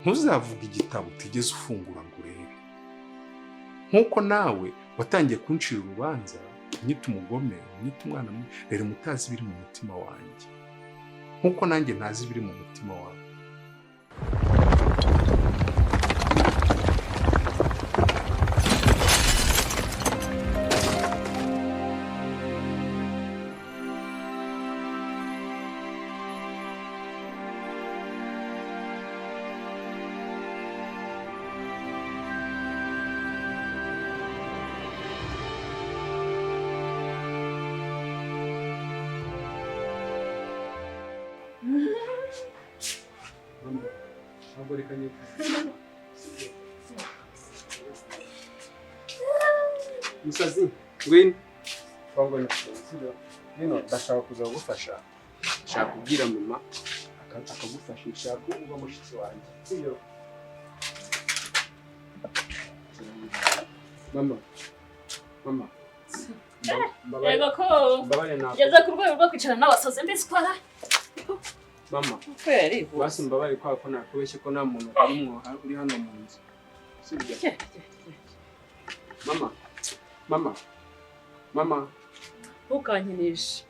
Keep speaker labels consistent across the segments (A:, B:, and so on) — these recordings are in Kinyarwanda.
A: ntuzavuga igitabo utigeze ufungura ngo urebe, nk'uko nawe watangiye kuncira urubanza unyita umugome, unyita umwana mubi, rero mutazi ibiri mu mutima wanjye nk'uko nanjye ntazi ibiri mu mutima wawe.
B: Musazi, ngwino. Twangwa nino ndashaka kuza kugufasha. Ndashaka kubwira mama akagufashisha kuba mushitsi wanjye. Iyo. Mama.
C: Yego ko. Ngeze ku rwego rwo kwicara n'abasazi mbese kwara.
B: Mama.
C: Kweri.
B: Basi mbabare kwa ko nakubeshye ko nta muntu uri hano mu nzu. Sibyo. Mama. Ntukankinishe.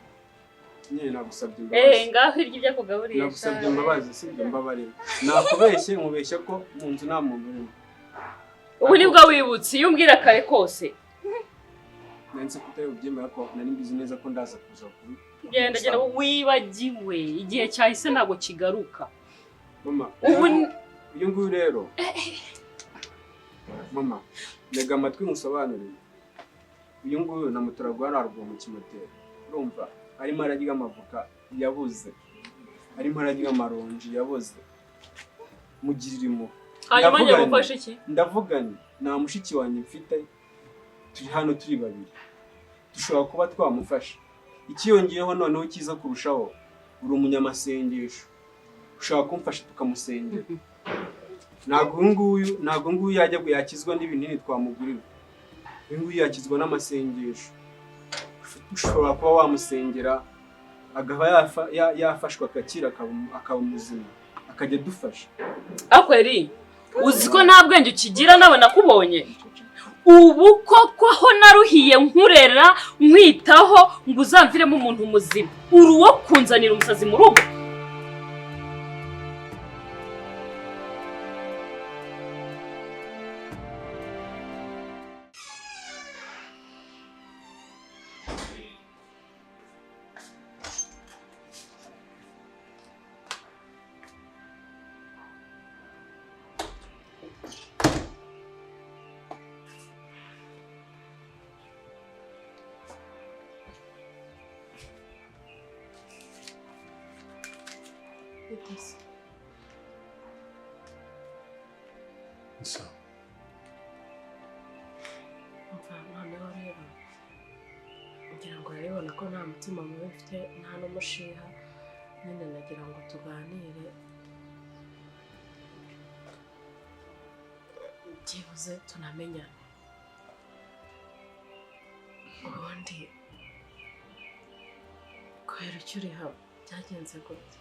B: Nyine nagusabye imbabazi.
C: Ngaho iryo ibyo kugaburira.
B: Nagusabye imbabazi, sibyo mbabarira. Nakubeshye nkubeshye ko mu nzu nta muntu urimo.
C: Ubu nibwo wibutse iyo umbwira kare kose.
B: Nanse kutaye ubyemera ko nari mbizi neza ko ndaza kuza kuri.
C: Genda wibagiwe igihe cyahise ntago kigaruka.
B: Mama. Uyu nguyu rero. Mama, lega amatwi musobanurire. Uyu nguyu namuturagwa narwo mu kimoteri. Urumva arimo aragiga amavuka yabuze. Arimo aragiga amaronji yabuze. Mugiririmo.
C: Hanyuma njye mufashe iki?
B: Ndavuganye nta mushiki wanjye mfite. Turi hano turi babiri. Dushobora kuba twamufasha. Ikiyongeyeho noneho kiza kurushaho uri umunyamasengesho. Ushaka kumfasha tukamusengera. Ntago nguyu yajya yakizwa n'ibinini twamugurira. Nguyu yakizwa n'amasengesho. Ushobora kuba wamusengera agaba yafashwa akakira akaba muzima akajya dufasha.
C: Akweri uzi ko nta bwenge ukigira nawe nakubonye. Ubu koko aho naruhiye nkurera nkwitaho ngo uzamviremo umuntu muzima. Uri uwo kunzanira umusazi mu rugo.
A: So.
C: Noneho rero ngira ngo urabibona ko nta mutima mubi mfite nta n'umushiha nyine nagira ngo tuganire byibuze tunamenyana. Ubundi kubera icyo uri hano byagenze gute?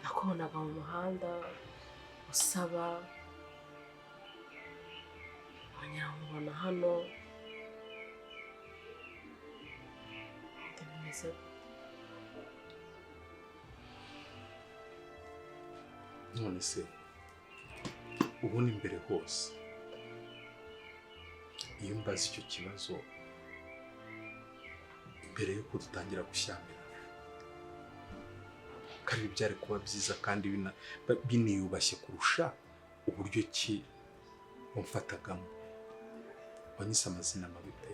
C: Nakubonaga mu muhanda usaba nkabona hano ndabimeze.
A: None se ubundi mbere hose iyo mbaza icyo kibazo mbere yuko dutangira gushyamirana kandi byari kuba byiza kandi biniyubashye kurusha uburyo ki umfatagamo. Wanyise amazina mabi pe,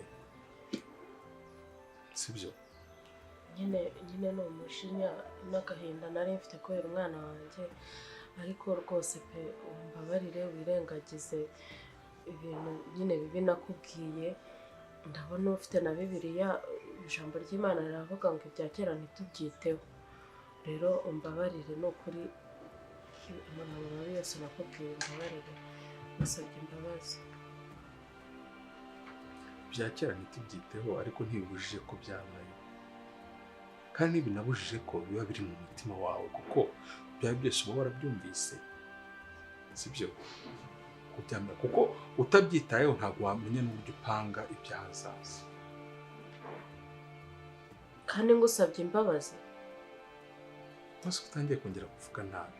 A: sibyo?
C: Nyine ni umushinya n'agahinda nari mfite kubera umwana wanjye, ariko rwose pe umbabarire wirengagize ibintu nyine bibi nakubwiye. Ndabona ufite na Bibiliya, ijambo ry'Imana riravuga ngo ibya kera ntitubyiteho. Rero umbabarire no kuri amagambo mabi yose nakubwiye, umbabarire nasabye imbabazi.
A: Bya kera ntitubyiteho ariko ntibibujije ko byabaye, kandi binabujije ko biba biri mu mutima wawe, kuko byaba byose uba warabyumvise sibyo kubyamira kuko utabyitayeho ntabwo wamenya n'uburyo upanga ibyahazaza
C: kandi ngusabye imbabazi
A: maze utangiye kongera kuvuga nabi.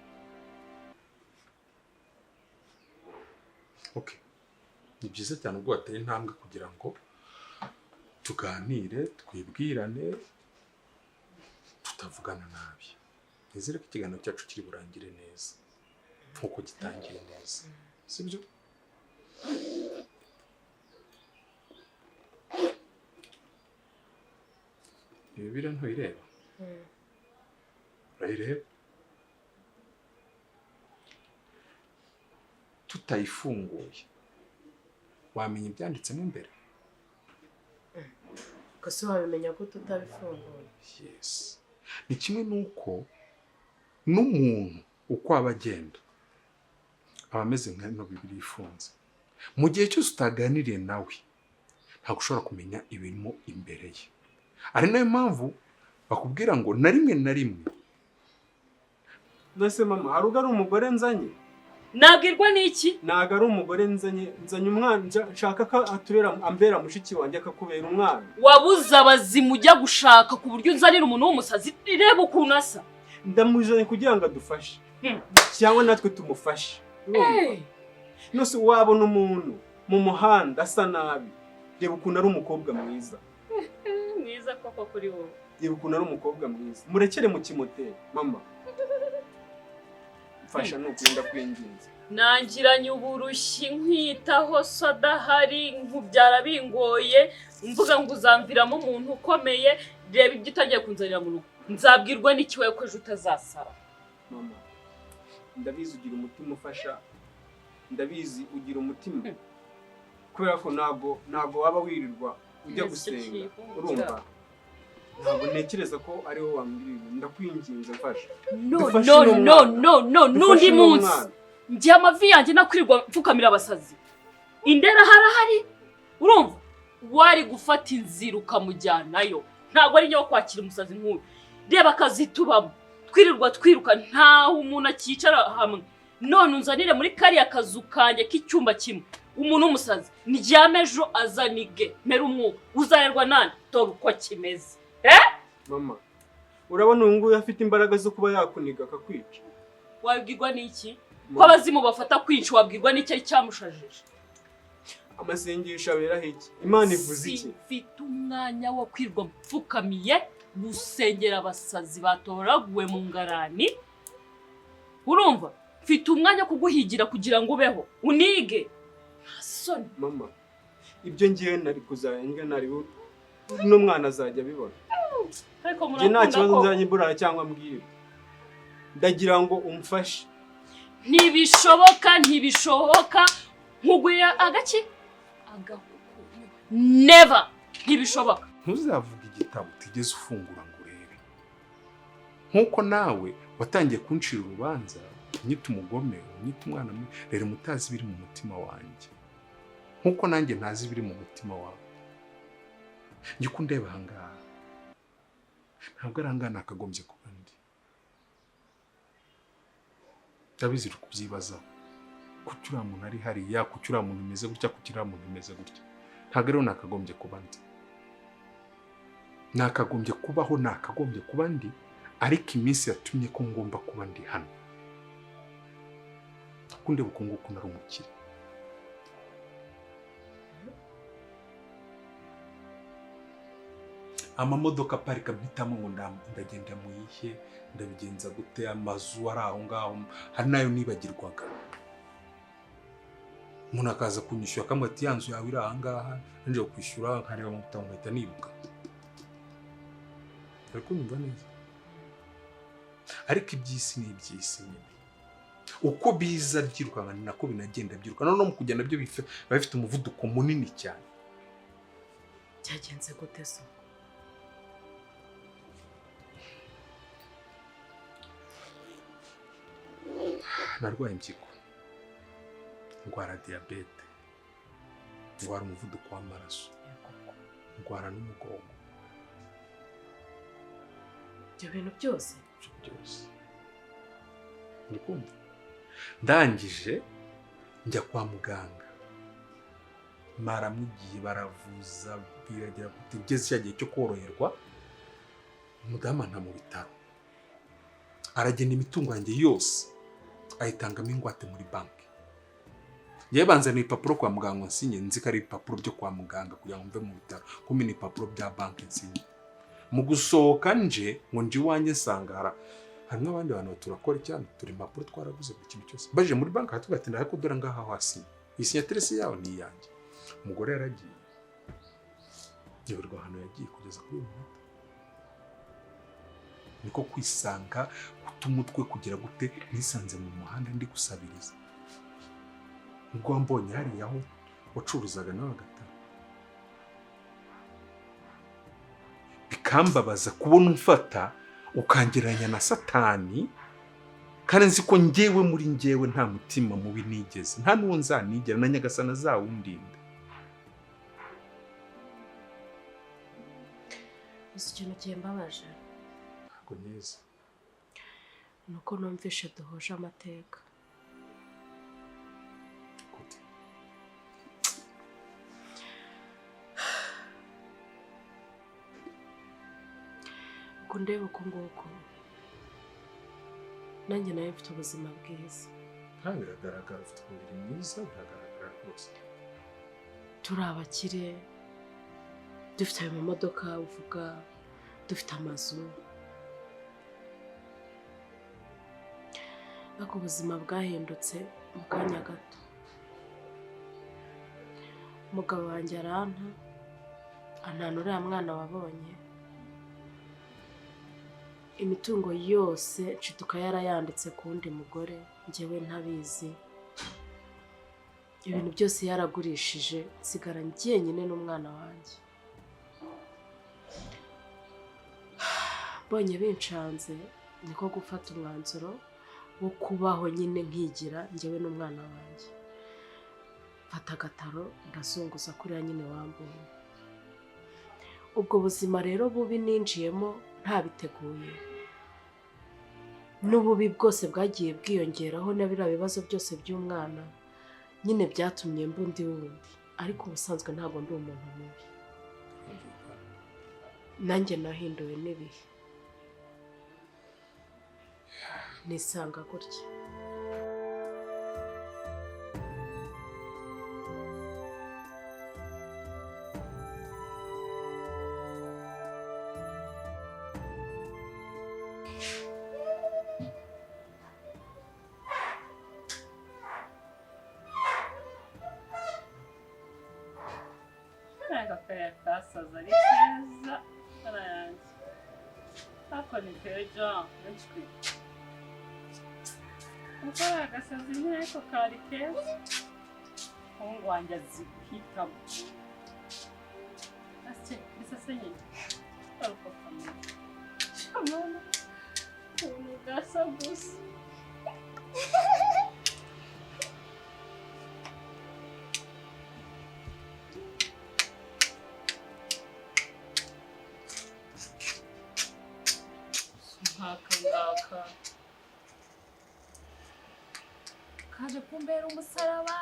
A: Okay, ni byiza cyane ubwo wateye intambwe kugira ngo tuganire twibwirane tutavugana nabi. Nizere ko ikiganiro cyacu kiri burangire neza nkuko gitangiye neza sibyo? Ibibira ntuyireba? Urayireba? Tutayifunguye wamenya ibyanditsemo imbere?
C: gusa wabimenya ko tutabifunguye.
A: Yes. Ni kimwe nuko n'umuntu uko aba agenda aba ameze nk'ino Bibiliya ifunze. Mu gihe cyose utaganiriye nawe ntabwo ushobora kumenya ibirimo imbere ye. Ari nayo mpamvu bakubwira ngo na rimwe na rimwe.
B: Nose mama, haruga ari umugore nzanye?
D: Nabwirwa n'iki?
B: Naga ari umugore nzanye umwana nshaka ko aturera ambera mushiki wanjye akakubera umwana.
D: Wabuze abazimu ujya gushaka ku buryo uzanira umuntu w'umusazi. Reba ukuntu asa.
B: Ndamujanye kugira ngo adufashe. Cyangwa natwe tumufashe. Nose wabona umuntu mu muhanda asa nabi. Reba ukuntu ari umukobwa mwiza.
D: Mwiza koko kuri wowe.
B: Reba ukuntu ari umukobwa mwiza. Murekere mu kimoteri mama. Fasha nukunda kwinginza.
D: Nangiranye uburushyi nkwitaho sodahari nkubyara bingoye mvuga ngo uzamviramo umuntu ukomeye. Reba ibyo utagiye kunzanira mu rugo. Nzabwirwa n'ikiwe ko ejo utazasara.
B: Mama, ndabizi ugira umutima ufasha. Ndabizi ugira umutima. Kubera ko ntago waba wirirwa ujya gusenga. Urumva? Ntabwo ntekereza ko ari wowe wambwira. Ndakwinginze mfasha.
D: No, nundi munsi. Njye amavi yanjye nakwirirwa mfukamira abasazi. Indera harahari. Urumva? Wari gufata inzira ukamujyanayo. Ntabwo ari nyo kwakira umusazi nk'uyu. Reba akazi tubamo. Twirirwa twiruka ntaho umuntu akicara hamwe. None unzanire muri kariya kazu kanjye k'icyumba kimwe. Umuntu w'umusazi ndyame ejo azanige mera umwuka. Uzarerwa nande tora uko kimeze.
B: Mama, urabona uyu nguyu afite imbaraga zo kuba yakuniga akakwica.
D: Wabwirwa n'iki? Ko abazimu bafata kwica wabwirwa n'iki ari cyamushajije?
B: Amasengesho abera hiki? Imana ivuze iki?
D: Mfite umwanya wo kwirwa mfukamiye gusengera abasazi batoraguwe mu ngarani. Urumva? Mfite umwanya kuguhigira kugira ngo ubeho unige. Ntasoni.
B: Mama, ibyo ngiye nari kuzayenga nari n'umwana azajya bibona.
D: Ariko
B: nta kibazo nzanye burara cyangwa mbwira. Ndagira ngo umfashe.
D: Ntibishoboka nkuguye agaki agahuku. Never. Ntibishoboka.
A: Ntuzavuga igitabo utigeze ufungura ngo urebe. Nkuko nawe watangiye kuncira urubanza, unyita umugome, unyita umwana mubi, rero mutazi biri mu mutima wanjye. Nkuko nanjye ntazi biri mu mutima wawe. Njye kundeba ahangaha. Ntabwo arangana nakagombye kuba ndi. Ndabizi uri kubyibazaho. Kuki uriya muntu ari hariya, kuki uriya muntu umeze gutya, kuki uriya muntu umeze gutya. Ntabwo rero nakagombye kuba ndi. Nakagombye kubaho, nakagombye kuba ndi, ariko iminsi yatumye ko ngomba kuba ndi hano. Kunde bukunguko nari umukire. Amamodoka parika bitamo ngo ndagenda muyihe, ndabigenza gute, amazu ari aho ngaho, hari nayo nibagirwaga. Umuntu akaza kunyishyura akamubwira ati ya nzu yawe iri aha ngaha, nje kwishyura nkareba mu gitabo ngahita nibuka. Ariko nyumva neza. Ariko iby'isi ni iby'isi nyine. Uko biza byirukanka ni nako binagenda byiruka. No mu kugenda byo bifite umuvuduko munini cyane.
C: Byagenze gute so?
A: Narwaye impyiko. Ndwara diabete. Ndwara umuvuduko w'amaraso. Ndwara n'umugongo.
C: Ibyo bintu byose?
A: Byose. urukundo ndangije njya kwa muganga maramwigiye baravuza biragira gute ngeze cyagiye cyo koroherwa umudamu nta mu bitaro aragenda imitungo yanjye yose ayitangamo ingwate muri banki yewe banzaniye ibipapuro kwa muganga nsinye nzi ko ari ibipapuro byo kwa muganga kugira ngo mve mu bitaro kumwe n'ibipapuro bya banki nsinye mu gusohoka nje ngo nje iwanjye nsanga hari n'abandi bantu turakora cyane turi impapuro twaraguze buri kintu cyose baje muri banki hatugatinda ariko dore ngaha hasi iyi signature yawe ni iyanjye umugore yaragiye yiburwa hano yagiye kugeza kuri uyu munota niko kwisanga kutumutwe kugira gute nisanze mu muhanda ndi gusabiriza ubwo mbonye hariya aho wacuruzaga nawe agatara bikambabaza kubona umfata ukangereranya na satani kandi nzi ko njyewe muri njyewe nta mutima mubi nigeze nta n'uwo nzanigera na nyagasana zawundinda.
C: Gusa ikintu kimbabaje
A: ntabwo neza
C: ni uko numvishe duhuje amateka. Uko ndeba uko nguko nanjye nawe mfite ubuzima bwiza.
A: Biragaragara ufite umubiri mwiza, biragaragara rwose.
C: Turi abakire, dufite ayo mamodoka uvuga, dufite amazu. Ariko ubuzima bwahindutse mu kanya gato. Umugabo wanjye aranta, antana uriya mwana wabonye. Imitungo yose nshiduka yarayanditse ku wundi mugore, njyewe ntabizi. Ibintu byose yaragurishije, nsigara njyenyine n'umwana wanjye. Mbonye bincanze, niko gufata umwanzuro wo kubaho nyine nkigira njyewe n'umwana wanjye. Mfata agataro ndazunguza kuriya nyine wambonye. Ubwo buzima rero bubi ninjiyemo ntabiteguye. N'ububi bwose bwagiye bwiyongeraho na biriya bibazo byose by'umwana nyine byatumye mbundi wundi, ariko ubusanzwe ntabwo ndi umuntu mubi. Nanjye nahinduwe n'ibihe, nisanga gutya.
D: Kasaza ari keza karayanjye ako ni keja nshwi uko agasaza nyine ariko kari keza umuhungu wanjye azi guhitamo ase bisase nyine ariko kamwe shamana ubu gasa gusa ngaka kaje kumbera umusaraba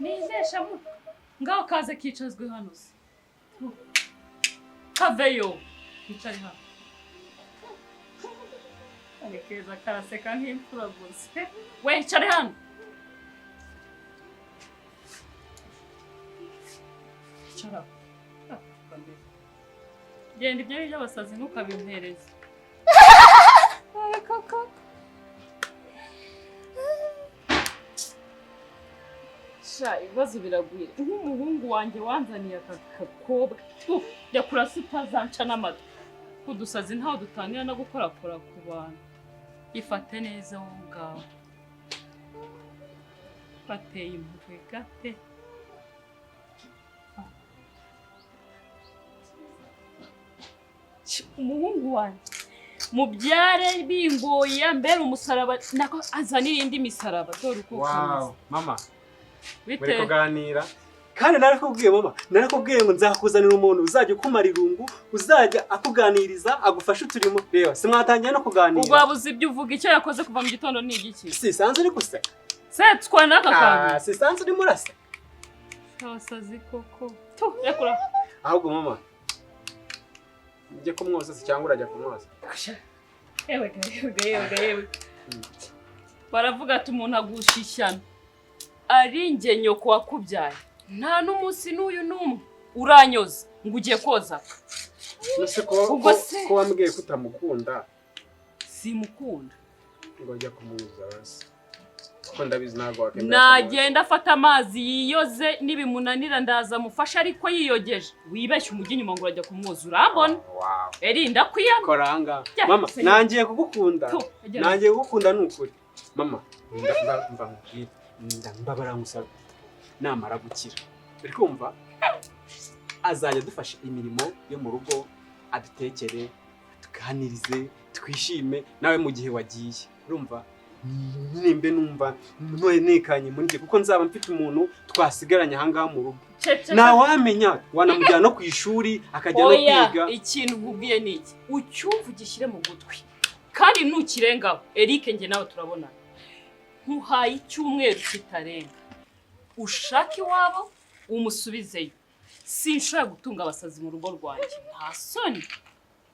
D: nizesha mu ngaho kaze kicazwe hano se kaveyo kicari hano ari keza karaseka nk'imfura gusa we cari hano cara genda ibyo ari by'abasazi ntukabimpereze kaka sha ibibazo biragwira nk'umuhungu wanjye wanzaniye akakobwa yakura sutazanca n'amatwi kudusazi ntaho dutangira no gukorakora ku bantu ifate neza wowe ubwawe bateye impuhwe gate umuhungu wanjye mubyare bingoye mbere umusaraba nako azanira indi misaraba dore uko
B: wow mama
D: bite
B: muri kuganira kandi narakubwiye mama, narakubwiye ngo nzakuzanira umuntu uzajya ukumara irungu, uzajya akuganiriza, agufasha uturimo. Reba simwatangiye no kuganira.
D: Ubwo wabuze ibyo uvuga, icyo yakoze kuva mu gitondo ni igiki?
B: Si sanze uri guseka.
D: Setswa n'aka kantu.
B: Si sanze uri murasa.
D: Abasazi koko. Tu, yakura.
B: Ahubwo mama, ujye kumwoza se cyangwa urajya kumwoza?
D: Yewe. Baravuga ati umuntu agushishyana. Ari njye nyoko wakubyaye. Nta n'umunsi n'uyu n'umwe uranyoza ngo ugiye koza.
B: Nose ko wambwiye ko utamukunda.
D: Simukunda.
B: Ngo ajya kumwoza basi. Kuko ndabizi ntabwo wakemera.
D: Nagenda afata amazi yiyoze nibimunanira ndaza mufasha ariko yiyogeje. Wibeshye umujyi inyuma ngo urajya kumwoza urambona.
B: Wow.
D: Erinda kwiyama.
B: Koranga. Mama, nangiye kugukunda. Nangiye kugukunda nukuri. Mama, mva nkubwire. Ndambabara ngusaba. Namara gukira. Uri kumva? Azajya dufasha imirimo yo mu rugo, adutekere, tuganirize, twishime nawe mu gihe wagiye. Urumva? Nimbe numva ntoye nekanye muri nge kuko nzaba mfite umuntu twasigaranye ahangaha mu rugo. Nawamenya wanamujyana no ku ishuri akajya no kwiga.
D: Ikintu nkubwiye niki ucyumva ugishyire mu gutwi kandi nukirengaho Eric nge nawe turabona ntuhaye icyumweru kitarenga ushaka iwabo umusubizeyo. Sinshaka gutunga abasazi mu rugo rwanjye, nta soni.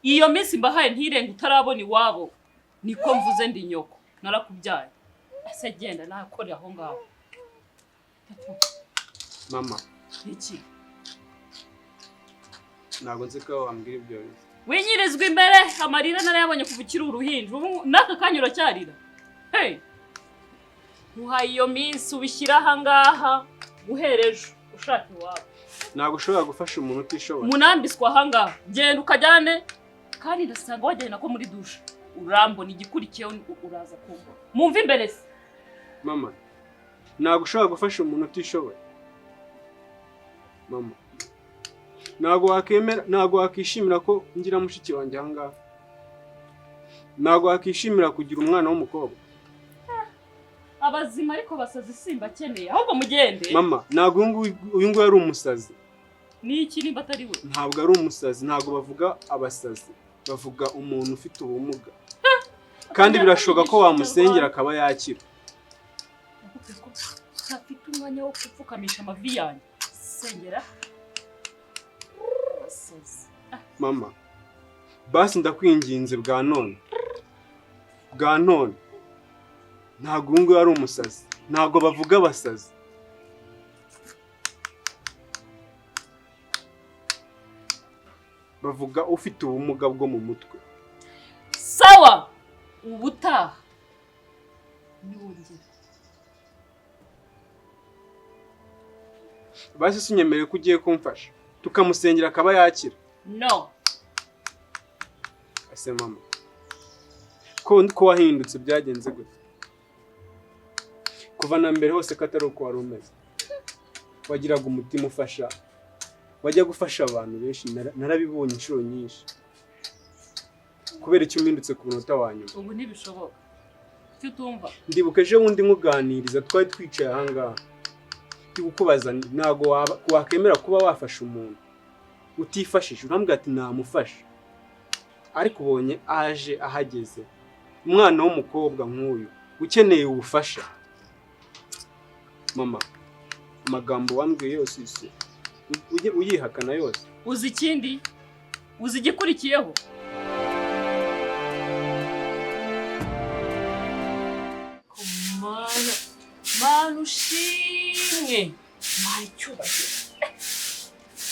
D: Iyo minsi mbahaye ntirenga utarabona iwabo niko mvuze ndi nyoko. Narakubyaye. Ase genda nakore aho ngaho.
B: Mama,
D: iki?
B: Ntabwo nzi ko wambwira ibyo.
D: Winyirizwa imbere amarira narayabonye kuva ukiri uruhinja. Naka kanyura cyarira. Hey. Muhaye iyo minsi ubishyira aha ngaha guhereje ushaka iwabo.
B: Ntabwo ushobora gufasha umuntu utishoboye.
D: Munambiswa aha ngaha. Genda ukajyane kandi ndasanga wajyana ko muri dushe. Urambona igikurikiyeho uraza kumva. Mumva imbere se.
B: Mama, ntabwo ushobora gufasha umuntu utishoboye. Mama, ntabwo wakishimira ko ngira mushiki wanjye aha ngaha. Ntabwo wakishimira kugira umwana w'umukobwa.
D: Abazima ariko basazi simba akeneye. Ahubwo mugende.
B: Mama, ntabwo uyu nguyu ari umusazi.
D: Ni iki nimba atari we?
B: Ntabwo ari umusazi, ntabwo bavuga abasazi. Bavuga umuntu ufite ubumuga. Kandi birashoboka ko wamusengera akaba yakira.
D: Afite umwanya wo kupfukamisha amavi yanjye. Sengera.
B: Mama, basi ndakwinginze bwa none. Bwa none. Ntabwo ngo ari umusazi. Ntabwo bavuga abasazi. Bavuga ufite ubumuga bwo mu mutwe.
D: Sawa. Ubutaha. Niwongera.
B: Basi sunyemere ko ugiye kumfasha. Tukamusengera akaba yakira.
D: No.
B: Ase mama. Ko wahindutse byagenze gute? Kuva na mbere hose katari uko wari umeze. Wagiraga umutima ufasha. Wajya gufasha abantu benshi narabibonye inshuro nyinshi. Kubera icyo umpindutse ku munota wanyu.
D: Ubu ntibishoboka. Tutumva.
B: Ndibuka ejo bundi nkuganiriza twari twicaye aha ngaha. Kukubaza ntago wakemera kuba wafasha umuntu utifashije. Urambwira ati namufasha. Ariko ubonye aje ahageze. Umwana w'umukobwa nk'uyu ukeneye ubufasha. Mama, amagambo wambwiye yose isi uyihakana yose.
D: Uzi ikindi? Uzi igikurikiyeho? Mana ushimwe. Ntacyubahiro.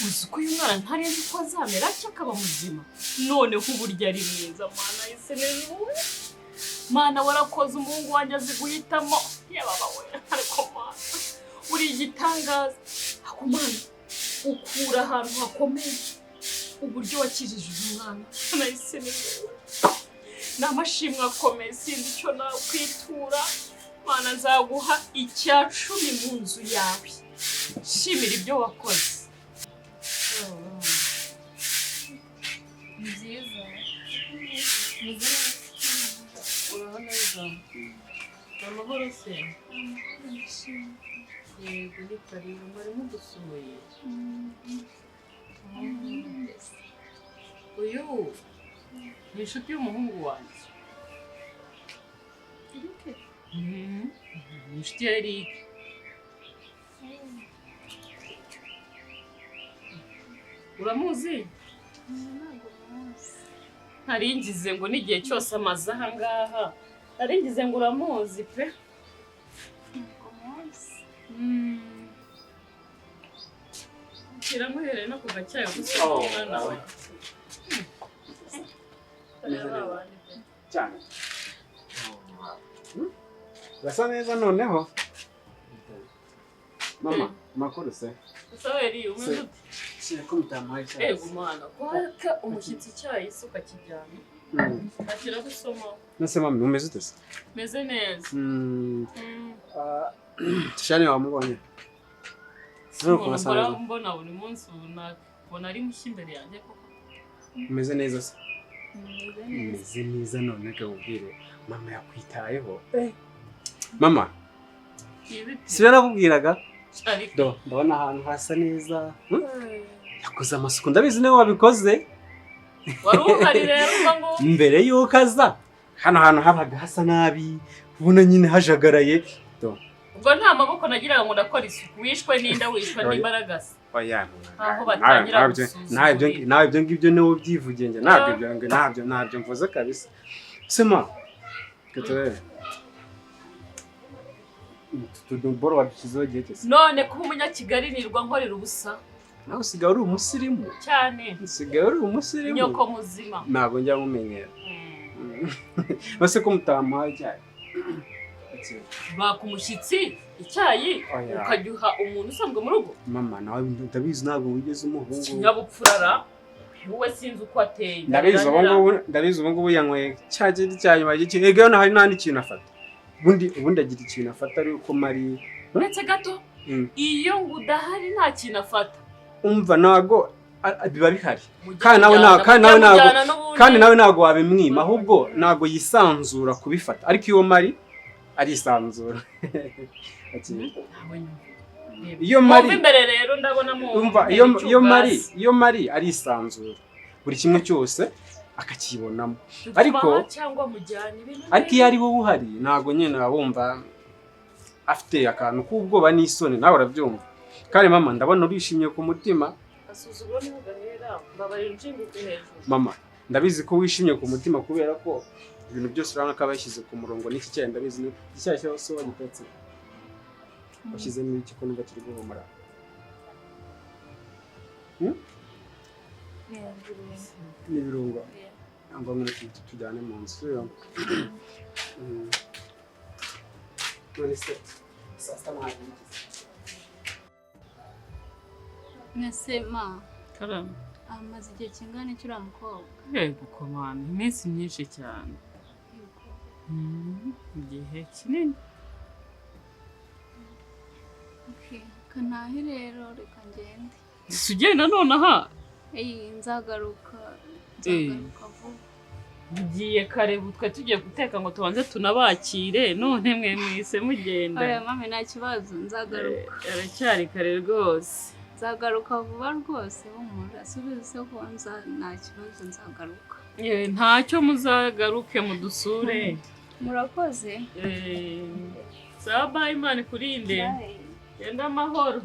D: Uzi ko uyu mwana ntarenze ko azamera akaba muzima. Noneho uburyo ari mwiza Mana ise neza. Mana warakoze umuhungu wanjye azi guhitamo. Yababa we ariko Mana uri igitangaza. Ako Mana ukura ahantu hakomeye. Uburyo wakijije umwana. Mana ise neza. Namashimwe akomeye sinzi icyo nakwitura. Mana nzaguha 10 mu nzu yawe. Shimira ibyo wakoze.
C: Nziza. Urabona izo. Amahoro se.
D: yego ni karibu muri mudusuye uyu ni inshuti y'umuhungu wanjye ni inshuti ya Eric uramuzi ntaringize ngo n'igihe cyose amaze aha ngaha naringize ngo uramuzi pe kiramuhereye no ku gacyayo gusa umwana we
B: cyane basa neza noneho mama makuru se
D: Saweri umeze ute
B: ko mutamuhaye cyane
D: umwana kwaka umushyitsi icyayi isuka kijyana akira gusoma
B: nase mama umeze ute se
D: meze neza
B: Shani wamubonye
D: mbona buri munsi ubona ari mushya imbere yanjye koko
B: umeze neza se umeze neza none akakubwire mama yakwitayeho mama sibe nakubwiraga ndabona ahantu hasa neza yakoze amasuku ndabizi niwe wabikoze
D: wari uhari rero ngo
B: mbere yuko aza hano hantu habaga hasa nabi ubona nyine hajagaraye
D: ubwo nta maboko nagiraga ngo ndakora isuku wishwe n'inda wishwe n'imbaraga se
B: oya
D: aho batangira
B: nawe ibyo ngibyo niwe ubyivugiye njye ntabyo mvuze kabisa sema katorere tuduboro wadushyizeho igihe cyose
D: none kuba umunyakigali nirwa nkorera ubusa
B: nawe usigaye uri umusirimu
D: cyane
B: usigaye uri umusirimu
D: nyoko muzima
B: ntabwo njya mumenyera base ko mutamuhaye icyayi
D: baka umushyitsi icyayi ukagiha umuntu usanzwe mu rugo
B: mama nawe ndabizi ntabwo wigeze umuhungu
D: kinyabupfurara wowe sinzi uko ateye
B: ndabizi ubu ngubu yanyweye cya giti cya nyuma ego hano hari n'andi kintu afata ubundi agira ikintu afata ari uko mari
D: uretse gato iyo ngo udahari nta kintu afata
B: umva ntabwo biba bihari kandi nawe ntabwo wabimwima ahubwo ntabwo yisanzura kubifata ariko iyo mari arisanzura iyo mari
D: imbere rero ndabona mu
B: iyo mari arisanzura buri kimwe cyose akakibonamo ariko
D: cyangwa mujyana ibintu
B: ariko iyo ari wowe uhari ntabwo nyine wumva afite akantu k'ubwoba n'isoni nawe urabyumva kandi mama ndabona urishimye ku mutima
D: asuzugura n'ugahera mbabarira inshinguke hejuru
B: mama ndabizi ko wishimye ku mutima kubera ko ibintu byose urabona ko abashyize ku murongo n'iki cyayi ndabizi icyayi cyose wagitetse washyizemo iki ko numva kiri guhumura n'ibirungo ntabwo mwese tujyane mu nzu none se saa sita ntabwo
E: Nese ma
D: karama
E: amaze igihe kingana iki uriya mukobwa
D: yego komana iminsi myinshi cyane igihe kinini
E: kanahe rero reka ngende
D: ugenda nonaha
E: nzagaruka vuba
D: ugiye kare twe tugiye guteka ngo tubanze tunabakire none mwe mwise mugenda
E: oya mami nta kibazo nzagaruka
D: aracyari kare rwose
E: nzagaruka vuba rwose humura subize ko nta kibazo nzagaruka
D: ntacyo muzagaruke mudusure
E: murakoze
D: sawa bayi imana ikurinde genda amahoro